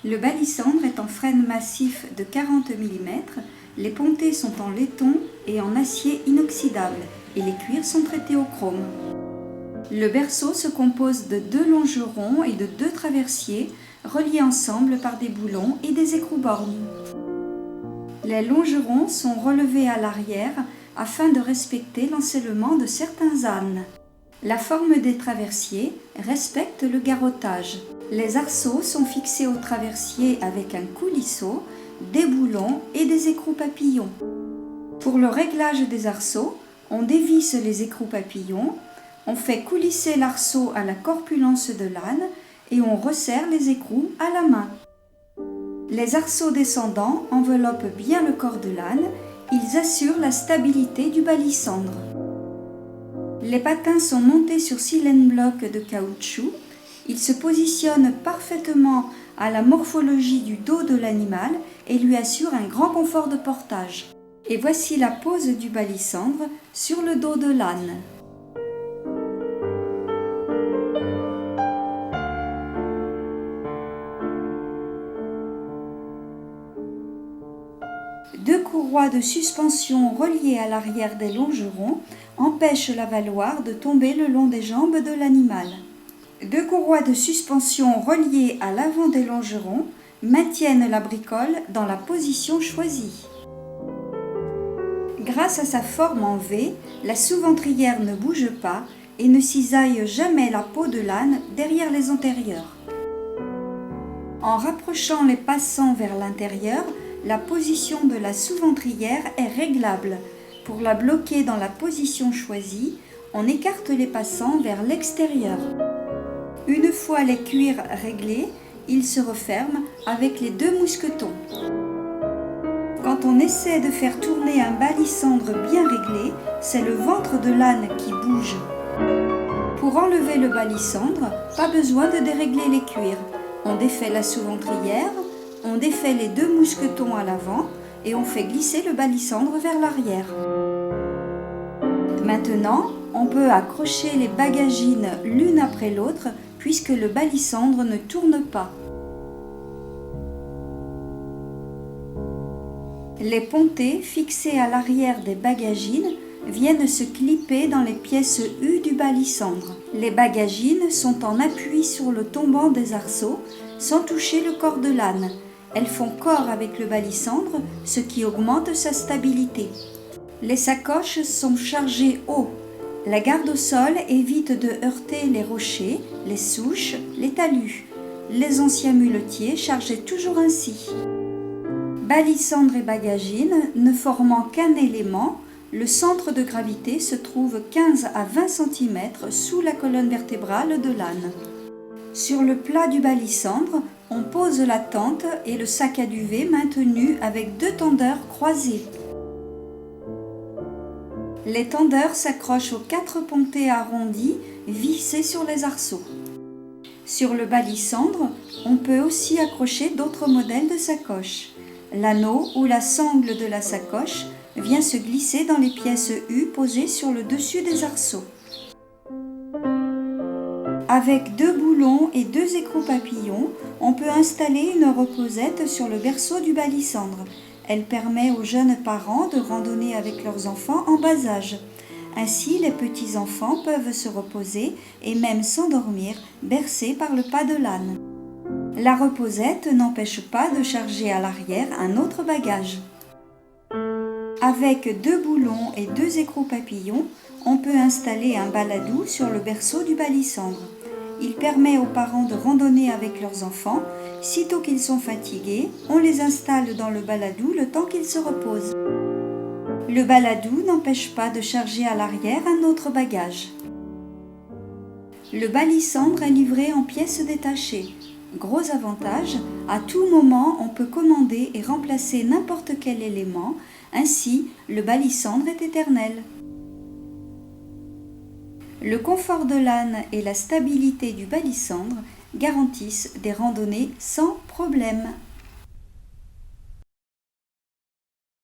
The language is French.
Le balissandre est en frêne massif de 40 mm, les pontées sont en laiton et en acier inoxydable et les cuirs sont traités au chrome. Le berceau se compose de 2 longerons et de 2 traversiers reliés ensemble par des boulons et des écrous-bornes. Les longerons sont relevés à l'arrière afin de respecter l'encellement de certains ânes. La forme des traversiers respecte le garrottage. Les arceaux sont fixés au traversier avec un coulisseau, des boulons et des écrous papillons. Pour le réglage des arceaux, on dévisse les écrous papillons, on fait coulisser l'arceau à la corpulence de l'âne et on resserre les écrous à la main. Les arceaux descendants enveloppent bien le corps de l'âne, ils assurent la stabilité du balissandre. Les patins sont montés sur silène-bloc de caoutchouc, ils se positionnent parfaitement à la morphologie du dos de l'animal et lui assurent un grand confort de portage. Et voici la pose du balissandre sur le dos de l'âne. Deux courroies de suspension reliées à l'arrière des longerons empêchent l'avaloir de tomber le long des jambes de l'animal. Deux courroies de suspension reliées à l'avant des longerons maintiennent la bricole dans la position choisie. Grâce à sa forme en V, la sous-ventrière ne bouge pas et ne cisaille jamais la peau de l'âne derrière les antérieurs. En rapprochant les passants vers l'intérieur, la position de la sous-ventrière est réglable. Pour la bloquer dans la position choisie, on écarte les passants vers l'extérieur. Une fois les cuirs réglés, ils se referment avec les 2 mousquetons. Quand on essaie de faire tourner un balissandre bien réglé, c'est le ventre de l'âne qui bouge. Pour enlever le balissandre, pas besoin de dérégler les cuirs. On défait la sous-ventrière, on défait les 2 mousquetons à l'avant et on fait glisser le balissandre vers l'arrière. Maintenant, on peut accrocher les bagagines l'une après l'autre puisque le balissandre ne tourne pas. Les pontées fixées à l'arrière des bagagines viennent se clipper dans les pièces U du balissandre. Les bagagines sont en appui sur le tombant des arceaux sans toucher le corps de l'âne. Elles font corps avec le balissandre, ce qui augmente sa stabilité. Les sacoches sont chargées haut. La garde au sol évite de heurter les rochers, les souches, les talus. Les anciens muletiers chargeaient toujours ainsi. Balissandre et bagagine ne formant qu'un élément, le centre de gravité se trouve 15 à 20 cm sous la colonne vertébrale de l'âne. Sur le plat du balissandre, on pose la tente et le sac à duvet maintenu avec 2 tendeurs croisés. Les tendeurs s'accrochent aux 4 pontées arrondies vissées sur les arceaux. Sur le balissandre, on peut aussi accrocher d'autres modèles de sacoches. L'anneau ou la sangle de la sacoche vient se glisser dans les pièces U posées sur le dessus des arceaux. Avec 2 boulons et 2 écrous papillons, on peut installer une reposette sur le berceau du balissandre. Elle permet aux jeunes parents de randonner avec leurs enfants en bas âge. Ainsi, les petits-enfants peuvent se reposer et même s'endormir, bercés par le pas de l'âne. La reposette n'empêche pas de charger à l'arrière un autre bagage. Avec 2 boulons et 2 écrous papillons, on peut installer un baladou sur le berceau du balissandre. Il permet aux parents de randonner avec leurs enfants. Sitôt qu'ils sont fatigués, on les installe dans le baladou le temps qu'ils se reposent. Le baladou n'empêche pas de charger à l'arrière un autre bagage. Le balissandre est livré en pièces détachées. Gros avantage, à tout moment on peut commander et remplacer n'importe quel élément, ainsi le balissandre est éternel. Le confort de l'âne et la stabilité du balissandre garantissent des randonnées sans problème.